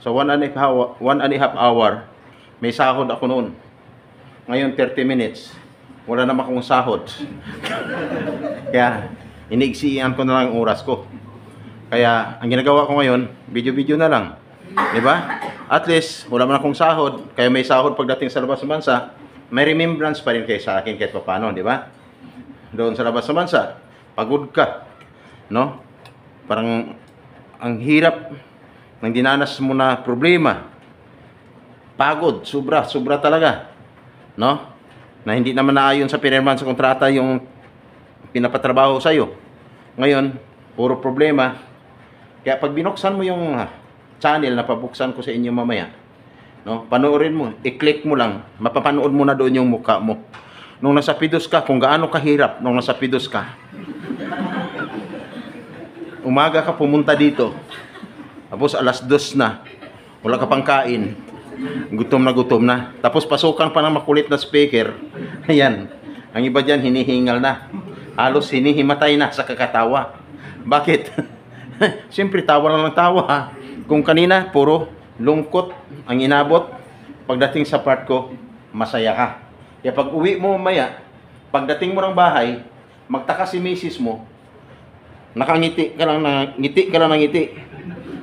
Sa 1.5 hour, may sahod ako noon. Ngayon, 30 minutes. Wala naman akong sahod. Kaya, iniigsiyan ko na lang ang oras ko. Kaya, ang ginagawa ko ngayon, video-video na lang. Diba? At least, wala man akong sahod. Kaya may sahod pagdating sa labas ng bansa, may remembrance pa rin kayo sa akin kahit paano, diba? Doon sa labas ng bansa, pagod ka. No? Parang, ang hirap ng dinanas mo na problema. Pagod, sobra talaga. No? Na hindi naman naayon sa pinirmahan sa kontrata yung pinapatrabaho sa'yo. Ngayon, puro problema. Kaya pag binuksan mo yung channel na pabuksan ko sa inyo mamaya, no? Panoorin mo, i-click mo lang, mapapanood mo na doon yung mukha mo. Nung nasa Pidos ka, kung gaano kahirap nung nasa Pidos ka. Umaga ka pumunta dito. Tapos alas 2 na. Wala ka pang kain. Gutom na. Tapos pasukan pa ng makulit na speaker. Ayan. Ang iba dyan, hinihingal na. Halos hinihimatay na sa kakatawa. Bakit? Siyempre, tawa lang ng tawa. Kung kanina, puro lungkot ang inabot. Pagdating sa part ko, masaya ka. Kaya pag uwi mo mamaya, pagdating mo ng bahay, magtaka si misis mo, nakangiti ka lang ng ngiti.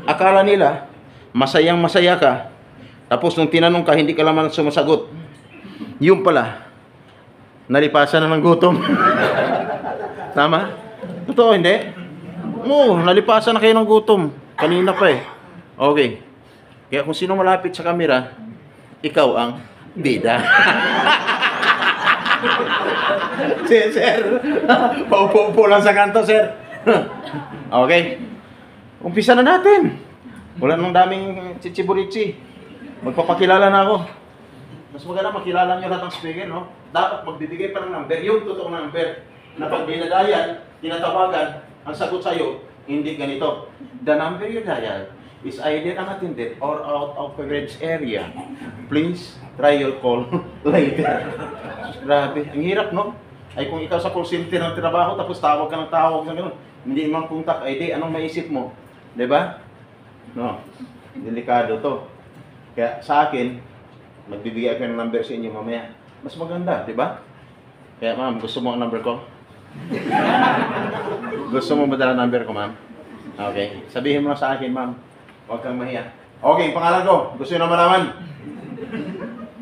Akala nila, masayang masaya ka. Tapos nung tinanong ka, hindi ka naman sumasagot. Yung pala, nalipasan na ng gutom. Tama? Totoo, hindi? Oo, nalipasan na kayo ng gutom. Kanina pa eh. Okay. Kaya kung sino malapit sa camera, ikaw ang bida. Sir. Paupo lang sa kanto, sir. Okay. Umpisa na natin. Wala nang daming chichiburichi. Magpapakilala na ako. Mas maganda makilala nyo lahat ng speaker, no? Dapat magbibigay pa ng number, yung totoong number. Na pag dinadayan, tinatawagan, ang sagot sa'yo, hindi ganito. The number you dial is either unattended or out of coverage area. Please try your call later. Grabe, ang hirap, no? Ay kung ikaw sa call center ng trabaho, tapos tawag ka ng tawag na gano'n, hindi mang contact ID, anong maisip mo? Diba? No, delikado to. Kaya sa akin, magbibigay ako ng number sa inyo mamaya. Mas maganda, di ba? Kaya ma'am, gusto mo ang number ko? Gusto mo ba dala number ko, ma'am? Okay. Sabihin mo na sa akin, ma'am. Huwag kang mahiya. Okay, pangalan ko. Gusto nyo na malaman?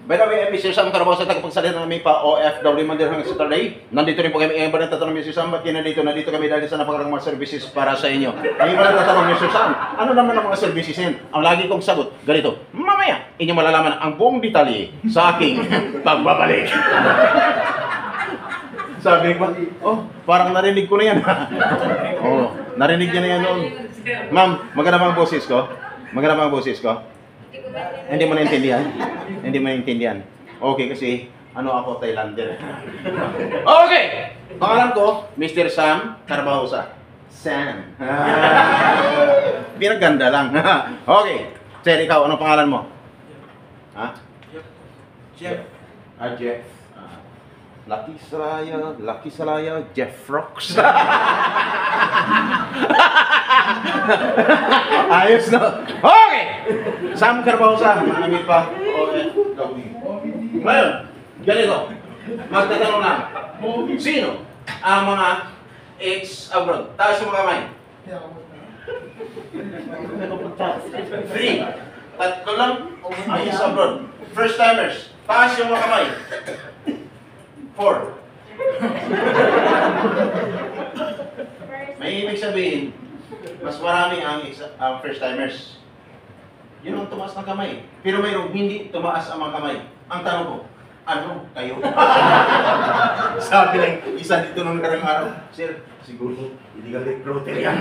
By the way, I'm Mr. Sam Carabaos sa tagapagsalita namin pa OFW Monday hanggang Saturday. Nandito rin po kami. Ang iba nagtatanong, Mr. Sam, ba't nandito kami dahil sa napakaraming mga services para sa inyo. Ang iba nagtatanong, Mr. Sam, ano naman ang mga services yan? Ang lagi kong sagot, ganito, mamaya, inyo malalaman ang buong detalye sa aking pagbabalik. Sabi ko, oh, parang narinig ko na yan. Oh, narinig niya na yan noon. Ma'am, maganda ba ang boses ko? Maganda ba ang boses ko? Hindi mo naintindihan? Hindi mo naintindihan. Okay, kasi ano ako, Thailander. Okay! Pangalan ko, Mr. Sam Carabaosa. Sam. Pinaganda lang. Okay. Sir, ikaw, anong pangalan mo? Ha? Jeff. Jeff. Lucky Salaya, Jeff Rocks. Ayos na. Okay! Sam Carabaosa, manamit pa. Okay. Ngayon, ganito. Magtatanong lang. Sino ang mga ex-abroad? Taas yung mga kamay. 3. Tatlo lang ang ex-abroad. First timers. Taas yung mga kamay. 4. May ibig sabihin, mas marami ang first timers. Yun ang tumaas ng kamay. Pero mayroong hindi tumaas ang mga kamay. Ang tanong ko, ano kayo? Sabi lang, isa dito nung karang araw, Sir, siguro, illegal recruiter yan.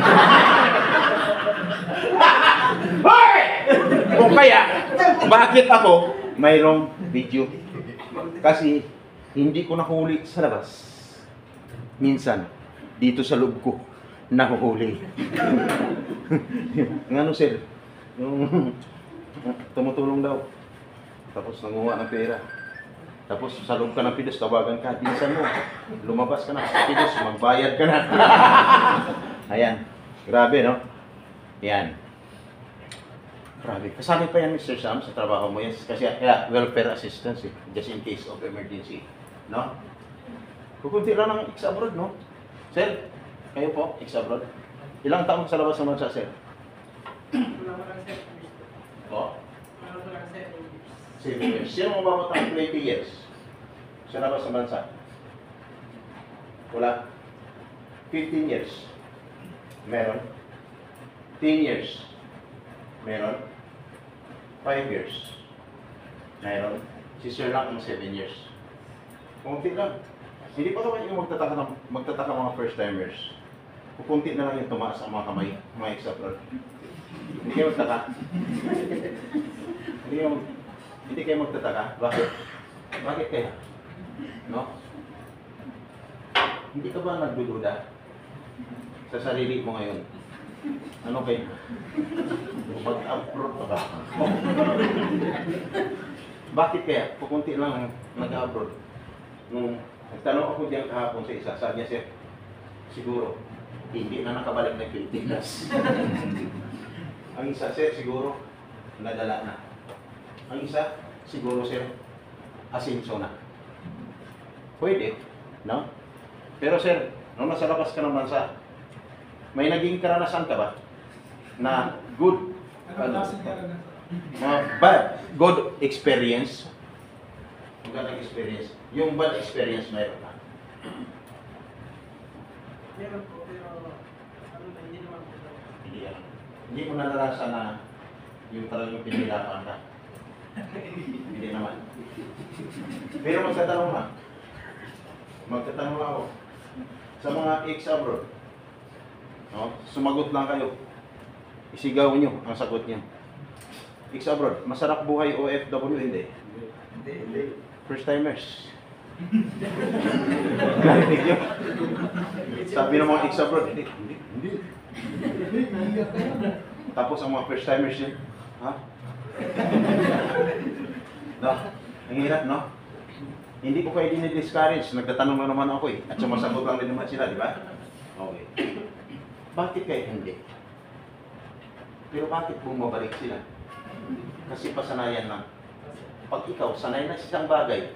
Hoy! Kung kaya, bakit ako mayroong video? Kasi, hindi ko nahuli sa labas. Minsan, dito sa loob ko, nahuhuli. Ano, sir? Yung tumutulong daw. Tapos nanguha ng pera. Tapos sa loob ka ng Pidos, tawagan ka. Pinsan mo, lumabas ka na sa Pidos, magbayad ka na. Ayan. Grabe, no? Yan. Grabe. Kasali pa yan, Mr. Sam, sa trabaho mo. Yes, kasi kaya welfare assistance eh, just in case of emergency. No? Kukunti lang ng ex-abroad, no? Sir, kayo po, ex-abroad. Ilang taon sa labas ng bansa, sir? Wala ko lang 7 years. Po? Wala ko lang 7 years. 7 years. Sino mababot ng 20 years sa labas ng bansa? Wala. 15 years. Meron. 10 years. Meron. 5 years. Meron. Si Sir lang ang 7 years. Kunti lang. Hindi pa naman yung magtataka mga first timers. Kunti na lang yung tumaas ang mga kamay, mga ex-abroad. Hindi kayo magtaka. Hindi kayo magtataka. Bakit? Bakit kaya? No? Hindi ka ba nagdududa sa sarili mo ngayon? Ano kayo? Mag-abroad pa ba? Bakit kaya? Pukunti lang nag-abroad. Nung nagtanong ako diyan kahapon sa isa, sabi niya, sir, siguro, hindi na nakabalik ng Pilipinas. Ang isa, sir, siguro, nadala na. Ang isa, siguro, sir, asinso na. Pwede, no? Pero, sir, nung nasa labas ka ng bansa, may naging karanasan ka ba na good, bad, good experience? Magandang experience. Yung bad experience mayroon ka. Meron po, pero ano na, hindi naman po. Hindi yan. Hindi mo naranasan na yung talagang pinilapan ka. Hindi naman. Pero magtatanong na. Magtatanong na ako. Sa mga ex-abroad, no? Sumagot lang kayo. Isigaw nyo ang sagot niyo. Ex-abroad, masarap buhay OFW, hindi? Hindi. First timers. Narinig nyo? Sabi ng mga ex-abroad, hindi. Tapos ang mga first timers yun, ha? No? Ang hirap, no? Hindi ko kayo dinidiscourage. Nagtatanong na naman ako eh. At sumasagot lang din naman sila, di ba? Okay. Bakit kayo hindi? Pero bakit bumabalik sila? Kasi pasanayan lang. Pag ikaw, sanay na sa isang bagay,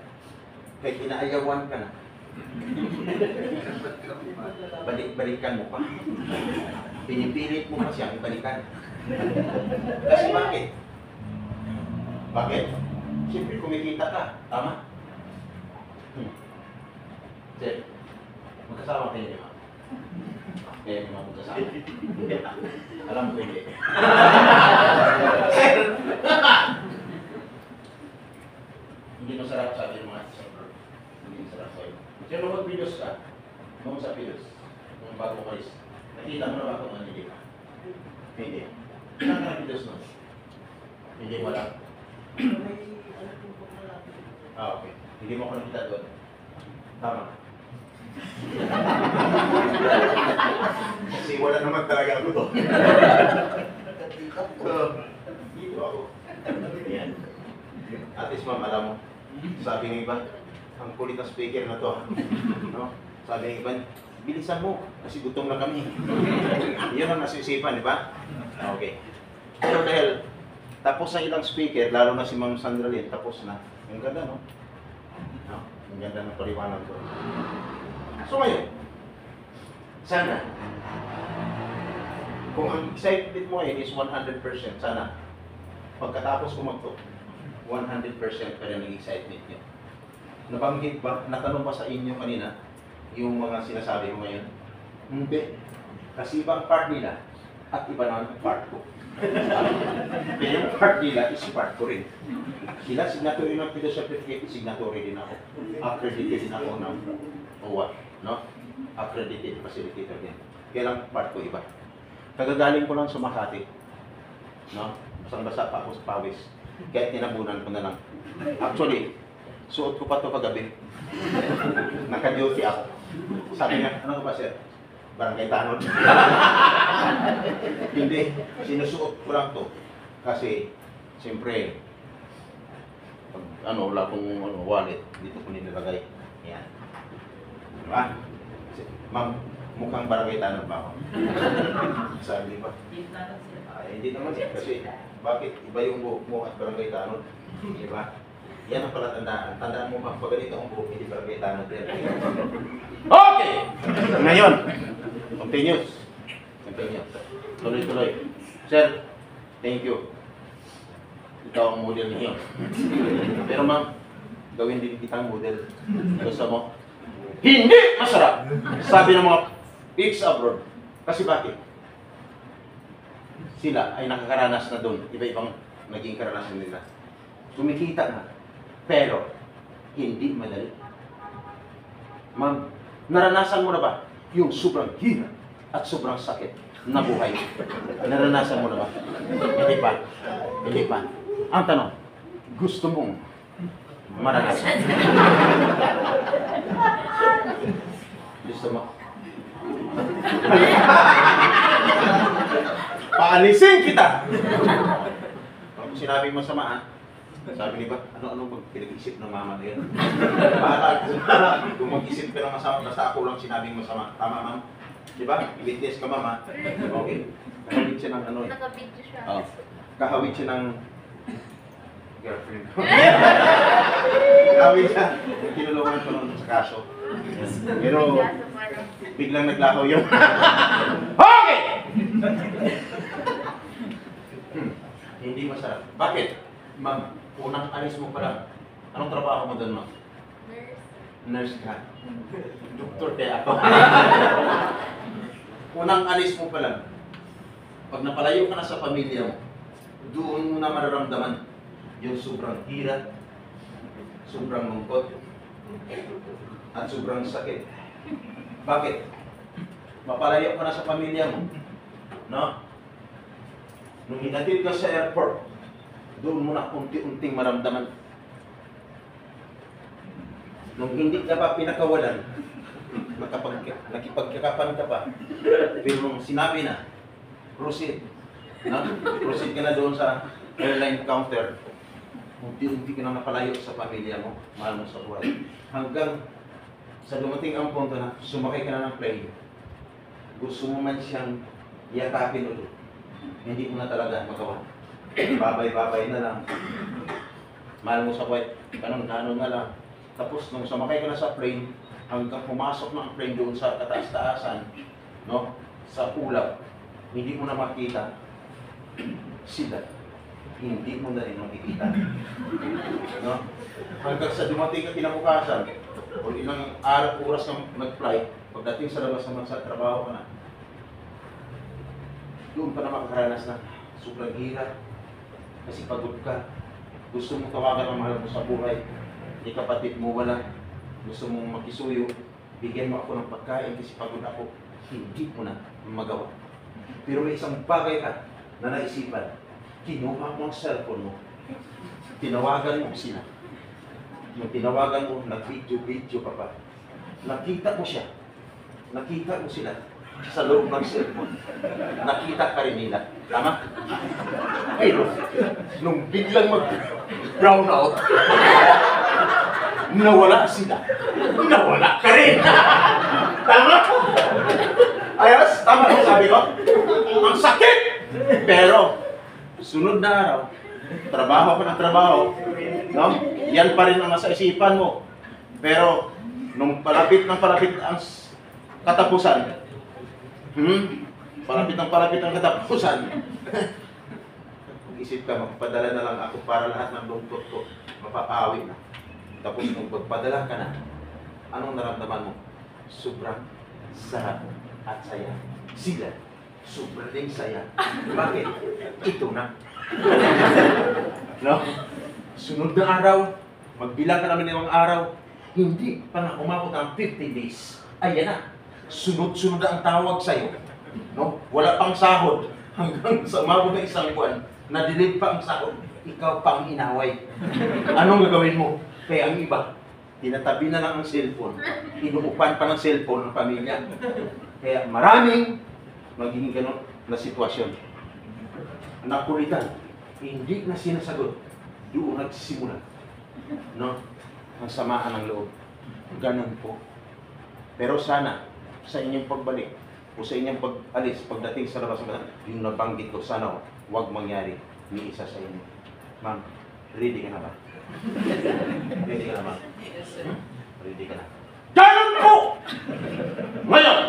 kahit inaayawan ka na, balik-balikan mo pa. Pinipilit mo pa siyang balikan. Kasi bakit? Bakit? Siyempre kumikita ka. Tama? Sir, magkasama kayo niyo. Eh, mga magkasama. Hindi. Alam ko hindi. Sir! Hindi masarap sabi ng mga ex-abroad. Hindi masarap sa'yo. Sir, nung mag-videos ka, nung sa videos, nung bago kalis, nakita mo na ba kung ano hindi ka? Hindi. Saan ka nag-videos nun? Hindi mo lang. May ano po po na lang. Ah, okay. Hindi mo ako nakita doon. Tama. Kasi wala naman talaga ako doon. Dito ako. Yan. At least ma'am, alam mo, sabi ng iba, ang kulit na speaker na to. No? Sabi ng iba, bilisan mo, kasi gutom na kami. Yun ang nasisipan, di ba? Okay. Pero dahil tapos na ilang speaker, lalo na si Ma'am Sandra Lynn, tapos na. Ang ganda, no? No? Ang ganda ng paliwanag ko. So ngayon, sana, kung ang excitement mo ngayon is 100%, sana, pagkatapos ko magto, 100% pa rin ang excitement niyo. Nabanggit ba, natanong ba sa inyo kanina, yung mga sinasabi ko ngayon? Hindi. Kasi ibang part nila, at iba naman ang part ko. Pero yung part nila is part ko rin. Sila, signatory ng PIDO certificate, signatory din ako. Accredited din ako ng OWA, no? Accredited facilitator din. Kaya lang part ko iba. Kagagaling ko lang sa Makati, no? Basang-basa pa ako sa pawis. Kaya tinabunan ko na lang. Actually, suot ko pa ito kagabi. Naka-duty ako. Sabi niya, ano ba sir? Barangay Tanod. Hindi, sinusuot ko lang to. Kasi, siyempre, wala kong wallet, dito ko nilagay. Yan. Diba? Ma'am, Mukhang barangay tanong ba ako? Sabi ba? Ay, hindi naman kasi bakit iba yung buhok mo at barangay tanong? Di ba? Yan ang palatandaan. Tandaan mo ba, pag ganito ang buhok, hindi barangay tanong din. Okay! Ngayon, continuous. Continuous. Tuloy-tuloy. Sir, thank you. Ikaw ang model niyo. Pero ma'am, gawin din kitang model. Gusto mo? Hindi masarap! Sabi ng mga pigs abroad. Kasi bakit? Sila ay nakakaranas na doon. Iba-ibang naging karanasan nila. Kumikita na. Pero, hindi madali. Ma'am, naranasan mo na ba yung sobrang hirap at sobrang sakit na buhay? Naranasan mo na ba? Hindi pa. Hindi pa. Ang tanong, gusto mong maranasan? Gusto mo? Paalisin kita! Kung sinabing masama, sabi ni ba, ano-ano bang pinag-isip ng mama na yun? Bahala, kung mag-isip ka ng masama, basta ako lang sinabing masama. Tama, ma'am? Diba? Witness ka, mama. Okay. Kahawit siya ng ano eh. Naka-video siya. Oh. Kahawit siya ng girlfriend. Kahawit siya. Tinulungan ko nun sa kaso. Pero, biglang naglaho yun. Okay! Hindi masarap. Bakit? Ma'am, unang alis mo pa lang. Anong trabaho mo doon, ma'am? Nurse. Nurse ka. Doktor kaya ako. Unang alis mo pa lang. Pag napalayo ka na sa pamilya mo, doon mo na mararamdaman yung sobrang hirap, sobrang lungkot, at sobrang sakit. Bakit? Mapalayo ka na sa pamilya mo. No? Nung hinatid ka sa airport, doon mo na unti-unting maramdaman. Nung hindi ka pa pinakawalan, nakipagkakapan ka pa. Pero nung sinabi na, proceed. No? Proceed ka na doon sa airline counter. Unti-unti ka na napalayo sa pamilya mo, mahal mo sa buhay. Hanggang sa dumating ang punto na sumakay ka na ng plane, gusto mo man siyang yakapin ulit. Hindi mo na talaga magawa. Babay-babay na lang. Mahal mo sa buhay, kanon-kanon na lang. Tapos nung sumakay ka na sa plane, hanggang pumasok na ang plane doon sa kataas-taasan, no? Sa ulap, hindi mo na makita sila. Hindi mo na rin makikita. No? Hanggang sa dumating ka kinabukasan, o ilang oras kang nag-fly, pagdating sa labas naman sa trabaho ka na, doon pa na makakaranas na sobrang hirap kasi pagod ka. Gusto mong tawagan ang mahal mo sa buhay, di kapatid mo wala. Gusto mong makisuyo, bigyan mo ako ng pagkain kasi pagod ako. Hindi mo na magawa. Pero may isang bagay ka na naisipan. Kinuha mo ang cellphone mo. Tinawagan mo sila. Yung tinawagan mo, nag-video ka pa. Nakita mo siya. Nakita mo sila sa loob ng cellphone. Nakita ka rin nila. Tama? Pero, nung biglang mag-brown out, nawala sila. Nawala ka rin. Tama? Ayos? Tama ang sabi ko? Ang sakit! Pero, sunod na araw, trabaho ka ng trabaho, no? Yan pa rin ang nasa isipan mo. Pero, nung palapit ng palapit ang katapusan, palapit ang katapusan, mag-isip ka, magpadala na lang ako para lahat ng lungkot ko, mapapawi na. Tapos nung pagpadala ka na, anong naramdaman mo? Sobrang sarap at saya. Sila, sobrang ding saya. Bakit? Ito na. No? Sunod na araw, magbilang ka naman ng araw, hindi pa na umabot ang 50 days. Ayan na. Sunod-sunod na ang tawag sa'yo. No? Wala pang sahod. Hanggang sa umabot ng isang buwan, na-delete pa ang sahod. Ikaw pa ang inaway. Anong gagawin mo? Kaya ang iba, tinatabi na lang ang cellphone. Inuupan pa ng cellphone ng pamilya. Kaya maraming magiging ganun na sitwasyon. Nakulitan, hindi na sinasagot. Doon nagsisimula. No? Ang samaan ng loob. Ganun po. Pero sana, sa inyong pagbalik o sa inyong pag-alis, pagdating sa labas, yung nabanggit ko, sana huwag mangyari ni isa sa inyo. Ma'am, ready ka na ba? Ready ka na, ma'am? Yes, sir. Ready ka na. Ganun po! Ngayon!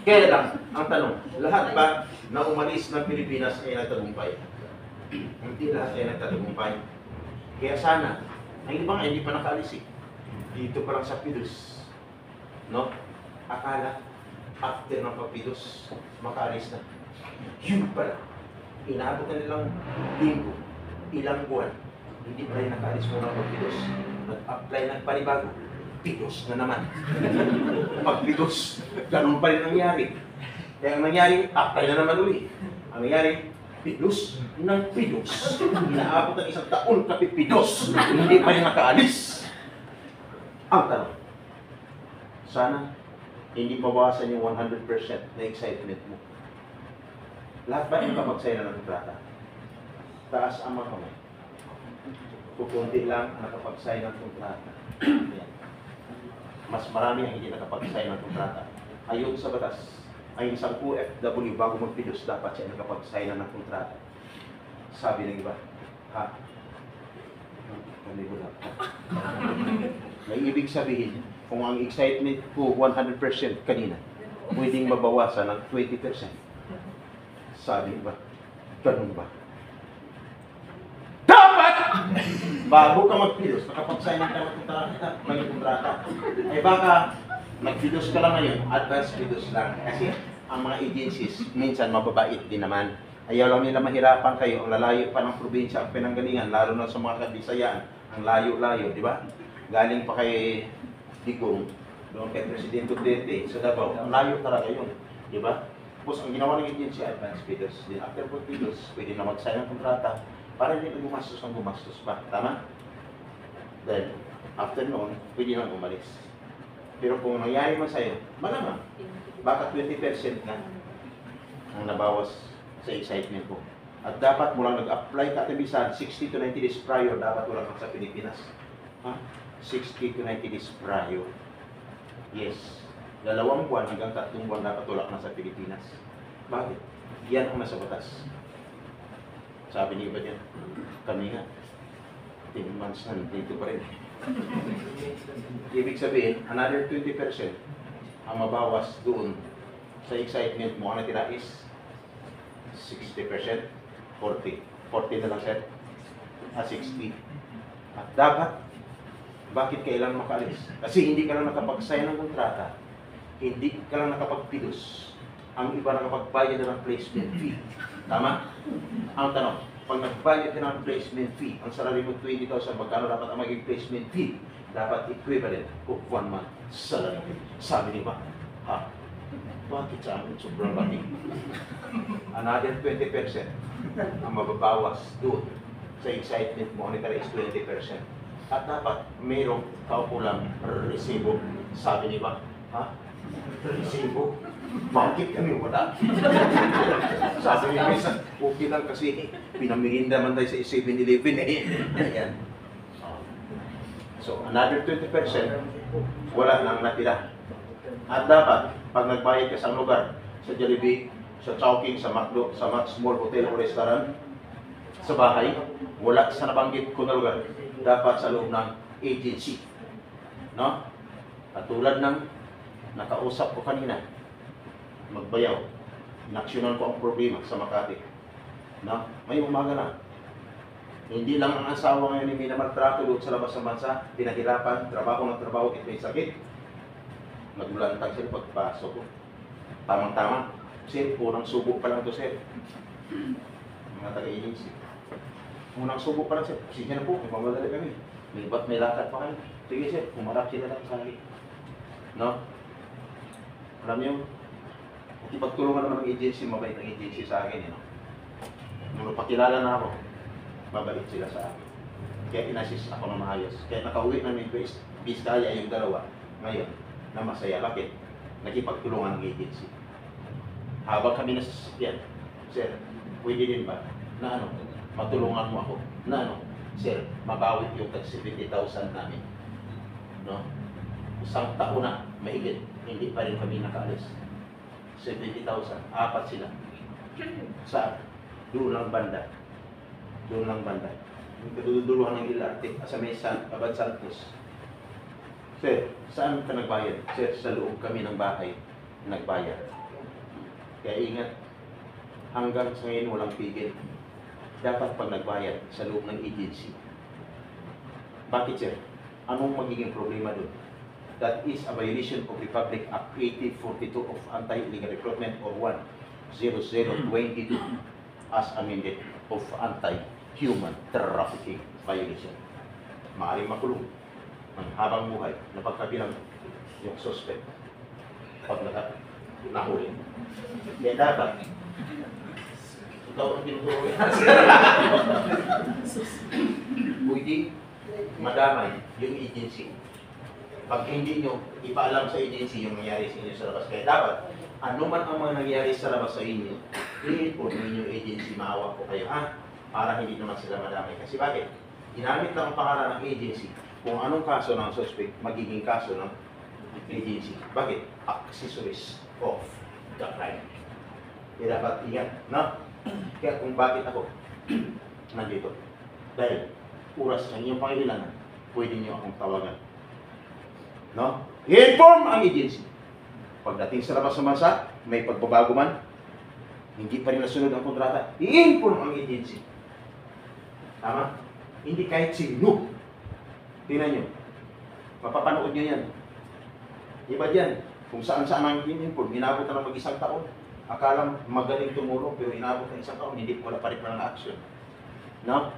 Kaya lang, ang tanong, lahat ba na umalis ng Pilipinas ay nagtagumpay? Hindi lahat ay nagtagumpay. Kaya sana, ang ibang hindi pa nakaalis eh. Dito pa lang sa Pidus. No? Akala, after ng pagpidus, makaalis na. Yun pala. Inabot na nilang linggo, ilang buwan. Hindi pa rin nakaalis muna ng pagpidus. Nag-apply ng panibago. Pidus na naman. Pagpidus, ganun pa rin nangyari. Kaya ang nangyari, apply na naman uli. Ang nangyari, pidus ng pidus. Inaabot ng isang taon kapipidus. Hindi pa rin nakaalis. Ang tanong, sana hindi mabawasan yung 100% na excitement mo. Lahat ba yung kapagsaya na ng kontrata? Taas ang mga kamay. Kukunti lang ang nakapagsaya ng kontrata. Yan. Mas marami ang hindi nakapagsaya ng kontrata. Ayon sa batas, ang isang OFW bago magpidus dapat siya nakapagsaya ng kontrata. Sabi ng iba, ha? Kami wala. May ibig sabihin, kung ang excitement ko 100% kanina, pwedeng mabawasan ng 20%. Sabi ba? Ganun ba? Dapat! Bago ka magpilos, nakapag-sign ka ng kontrata. Ay baka, nagpilos ka lang ngayon, advance pilos lang. Kasi ang mga agencies, minsan mababait din naman. Ayaw lang nila mahirapan kayo, ang lalayo pa ng probinsya ang pinanggalingan, lalo na sa mga kabisayaan, ang layo-layo, di ba? Galing pa kay Digong, doon kay Presidente Duterte, sa Davao, ang layo talaga yun, di ba? Tapos ang ginawa ng agency, advance pilos. Then after pilos, pwede na mag-sign ng kontrata para hindi na gumastos ng gumastos pa. Tama? Then, after noon, pwede nang umalis. Pero kung nangyari man sa'yo, malamang, baka 20% na ang nabawas sa excitement mo. At dapat mo lang nag-apply ka tabisan 60 to 90 days prior, dapat wala kang sa Pilipinas. Ha? 60 to 90 days prior. Yes. 2 buwan hanggang 3 buwan dapat wala ka na sa Pilipinas. Bakit? Yan ang nasa batas. Sabi niyo ba dyan? Kami nga. 10 months na dito pa rin. Ibig sabihin, another 20% ang mabawas doon sa excitement mo. Ang natira is 60%, 40. 40 na lang, sir. 60. At dapat, bakit kailan makalis? Kasi hindi ka lang nakapag-sign ng kontrata, hindi ka lang nakapag-pilos. Ang iba nakapagbayad na ng placement fee. Tama? Ang tanong, pag nagbayad ka ng placement fee, ang salary mo 20,000, magkano dapat ang maging placement fee? Dapat equivalent of 1 month salary. Sabi niyo ba? Ha? Bakit sa amin sobrang laki? Another 20% ang mababawas doon sa excitement mo. Ang is 20%. At dapat mayroong kaupo lang resibo. Sabi niyo ba? Ha? Resibo? Bakit kami wala? Sabi niyo minsan, okay lang kasi pinamirinda man tayo sa 7-Eleven eh. Ayan. So, another 20%, wala nang natira. At dapat, pag nagbayad ka sa lugar, sa Jollibee, sa Chowking, sa McDo, sa Max Mall, Hotel o Restaurant, sa bahay, wala sa nabanggit ko na lugar, dapat sa loob ng agency. No? At tulad ng nakausap ko kanina, magbayaw, inaksyonan ko ang problema sa Makati. No? May umaga na. Hindi lang ang asawa ngayon ni minamaltrato doon sa labas ng bansa, pinahirapan, trabaho ng trabaho, at may sakit. Naglulantag sila pagpasok ko. Tamang-tama. Sir, unang subo pa lang to, sir. Mga taga-agency. Unang subo pa lang, sir. Sige na po, may mamadali kami. May lakad pa kayo. Sige, sir, kumarap sila lang sa akin. No? Alam niyo, ipagtulungan naman ng agency, mabait ang agency sa akin. No? Nung napakilala na ako, mabait sila sa akin. Kaya inassist ako ng maayos. Kaya nakauwi na may Biskaya yung dalawa. Ngayon, na masaya. Bakit? Nakipagtulungan ng agency. Habang kami nasa sasakyan, sir, pwede din ba na ano, matulungan mo ako na ano, sir, mabawi yung tag 70,000 namin. No? Isang taon na, mahigit, hindi pa rin kami nakaalis. 70,000, apat sila. Sa doon lang banda. Doon lang banda. Yung kaduduluhan ng Ilarte, sa may Abad Santos. Sir, saan ka nagbayad? Sir, sa loob kami ng bahay, nagbayad. Kaya ingat, hanggang sa ngayon walang pigil. Dapat pag nagbayad sa loob ng agency. Bakit sir? Anong magiging problema doon? That is a violation of Republic Act 8042 of Anti-Illegal Recruitment or 10022 as amended of Anti-Human Trafficking Violation. Maaaring makulong ng habang buhay na pagkabilang yung suspect pag nahuli. Kaya dapat ikaw ang tinuturo pwede madamay yung agency. Pag hindi nyo ipaalam sa agency yung nangyari sa inyo sa labas. Kaya dapat, ano man ang mga nangyari sa labas sa inyo, i-report ninyo agency, maawa po kayo, para hindi naman sila madamay. Kasi bakit? Ginamit lang ang pangalan ng agency. Kung anong kaso ng suspect, magiging kaso ng agency. Bakit? Accessories of the crime. Kaya dapat ingat, no? Kaya kung bakit ako nandito. Dahil oras ng inyong pangailangan, pwede nyo akong tawagan. No? I-inform ang agency. Pagdating sa labas ng bansa, may pagbabago man, hindi pa rin nasunod ang kontrata, i-inform ang agency. Tama? Hindi kahit sino. Tingnan nyo. Mapapanood nyo yan. Iba dyan. Kung saan-saan ang in-inform, inabot na ng mag-isang taon. Akala magaling tumulong, pero inabot ng isang taon, hindi wala pa rin ng action. No?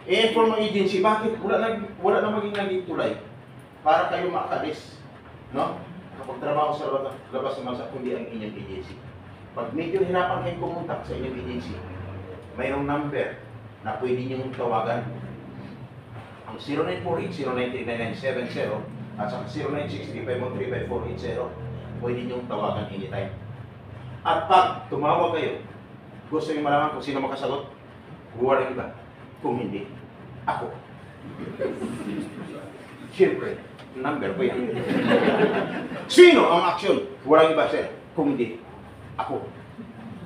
I-inform ang agency, bakit? Wala na maging naging tulay para kayo makaalis. No? Kapag trabaho sa labas ng bansa, kundi ang inyong agency. Pag medyo hinapan kayong kumontak sa inyong agency, mayroong number na pwede nyo tawagan. Ang 0948-0939-970 at saka 0963-513-5480, pwede nyo tawagan anytime. At pag tumawag kayo, gusto nyo malaman kung sino makasagot, walang iba. Kung hindi, ako. Siyempre, number ko yan. Sino ang action? Walang iba, sir. Kung hindi, ako.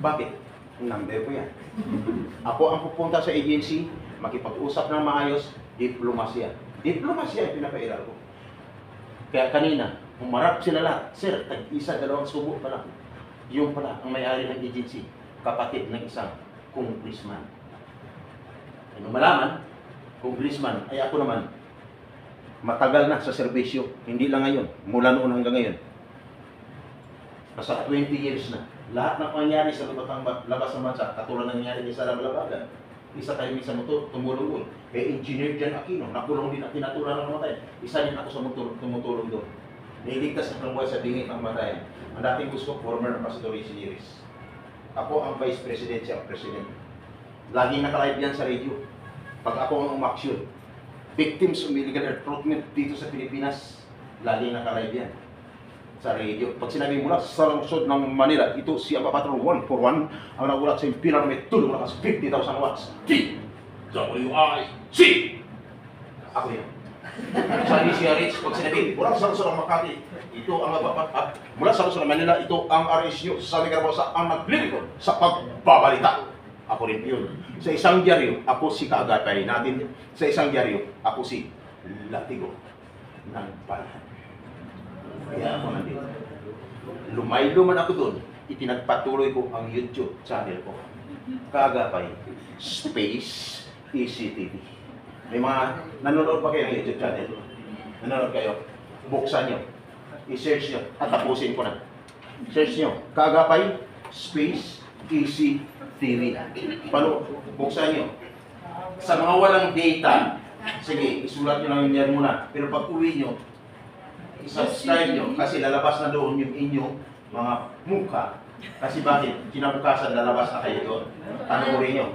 Bakit? Number ko yan. Ako ang pupunta sa agency, makipag-usap ng maayos, diplomasya. Diplomasya ang pinapairal ko. Kaya kanina, umarap sila lahat. Sir, tag-isa, dalawang subo pa lang. Yung pala, ang may-ari ng agency, kapatid ng isang congressman. Ano malaman, congressman, ay ako naman, matagal na sa serbisyo, hindi lang ngayon, mula noon hanggang ngayon. Nasa 20 years na. Lahat ng pangyari sa labas ng bansa, katulad ng nangyari ni Sara Malabagan. Isa tayo sa motor, tumulong doon. Kaya Engineer Jan Aquino, nakulong din at tinaturan ng namatay. Isa din ako sa motor, tumutulong doon. Niligtas ng buhay sa dingit ng matayan. Ang dating gusto, former Ambassador Isineris. Ako ang Vice Presidential President. Laging nakalive yan sa radio. Pag ako ang umaksyon, victims of illegal recruitment dito sa Pilipinas, laging nakalive yan sa radio. Pag sinabi mula sa lungsod ng Manila, ito si Aba Patrol 141, ang nagulat sa impinan may tulong lakas 50,000 watts. D-W-I-C! Ako yan. Sa DCRH, pag sinabi, mula sa lungsod ng Makati, ito ang mula sa lungsod ng Manila, ito ang RSU sa San Carbosa ang naglilingkod sa pagbabalita. Ako rin yun. Sa isang dyaryo, ako si Kaagapay natin. Sa isang dyaryo, ako si Latigo ng Bayan. Kaya ako nandito. Lumaylo man ako doon, ipinagpatuloy ko ang YouTube channel ko. Kaagapay, Space ECTV. May mga nanonood pa kayo ng YouTube channel. Nanonood kayo, buksan nyo, i-search nyo, at tapusin ko na. Search nyo, Kaagapay, Space ECTV. Paano? Buksan nyo. Sa mga walang data, sige, isulat nyo lang yan muna. Pero pag uwi nyo, i-subscribe nyo kasi lalabas na doon yung inyong mga mukha. Kasi bakit? Kinabukasan lalabas na kayo doon. Tanurin nyo.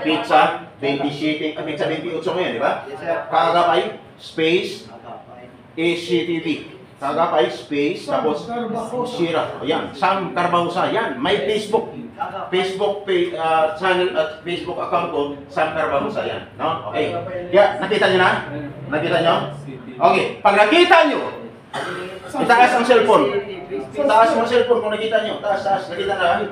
Pizza, 27, pizza 28 ngayon, di ba? Kaagapay, Space, ECTV. Kaagapay, Space, tapos Sira. Ayan, Sam Carbausa. Yan, may Facebook channel at Facebook account ko, Sam Carbausa. Yan. No? Okay. Kaya, nakita nyo na? Nakita nyo? Okay. Pag nakita nyo, Itaas ang cellphone. Itaas mo ang cellphone kung nakita nyo. Taas, taas. Nakita na?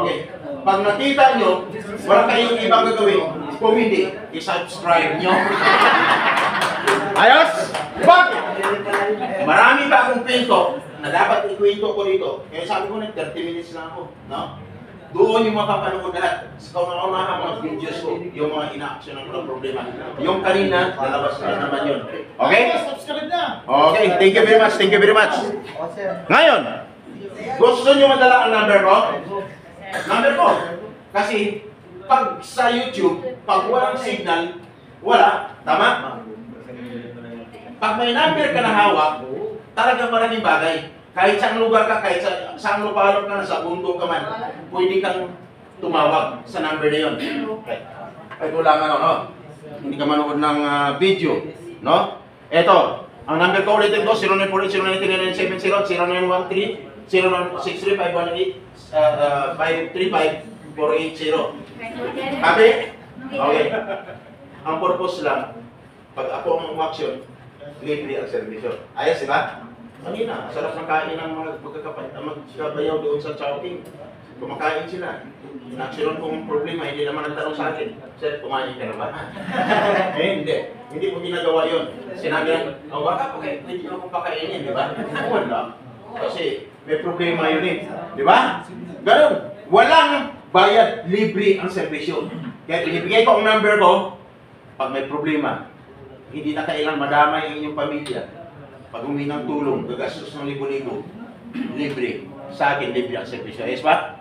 Okay. Pag nakita nyo, wala kayong ibang gagawin. Kung hindi, i-subscribe nyo. Ayos? Bakit? Marami pa akong kwento na dapat ikwento ko dito. Kaya sabi ko na 30 minutes lang ako. No? Doon yung mapapanood lahat. Sa kauna-unahan mga videos ko, yung mga ina-action ng problema. Yung kanina, lalabas na naman yun. Okay? Subscribe na. Okay, thank you very much, thank you very much. Ngayon, gusto nyo madala ang number ko? Number ko. Kasi, pag sa YouTube, pag walang signal, wala. Tama? Pag may number ka na hawak, talagang maraming bagay. Kahit saan lugar ka, kahit saan lupalop ka na, sa bundok ka man, pwede kang tumawag sa number na yun. Okay. Ay, kulangan no? Hindi ka manood ng video. No? Eto, ang number ko ulitin ko, 0948-099970, 0916-535-480. Copy? Okay. Ang purpose lang, pag ako ang umaksyon, libre ang servisyo. Ayos, di ba? Kanina, sarap ng kain ng mga magkabayaw doon sa Chowking. Kumakain sila. Inaksyon kong problema, hindi naman nagtanong sa akin, Sir, kumain ka na ba? Hindi. Hindi ko ginagawa yun. Sinabi lang, baka pwede nyo akong pakainin, di ba? Wala. Kasi may problema yun eh. Di ba? Ganun. Walang bayad, libre ang servisyo. Kaya binibigay ko ang number ko, pag may problema, hindi na kailang madamay ang inyong pamilya. Pag humingi ng tulong, gagastos ng libo-libo, libre. Sa akin, libre ang servisyo. Ayos ba?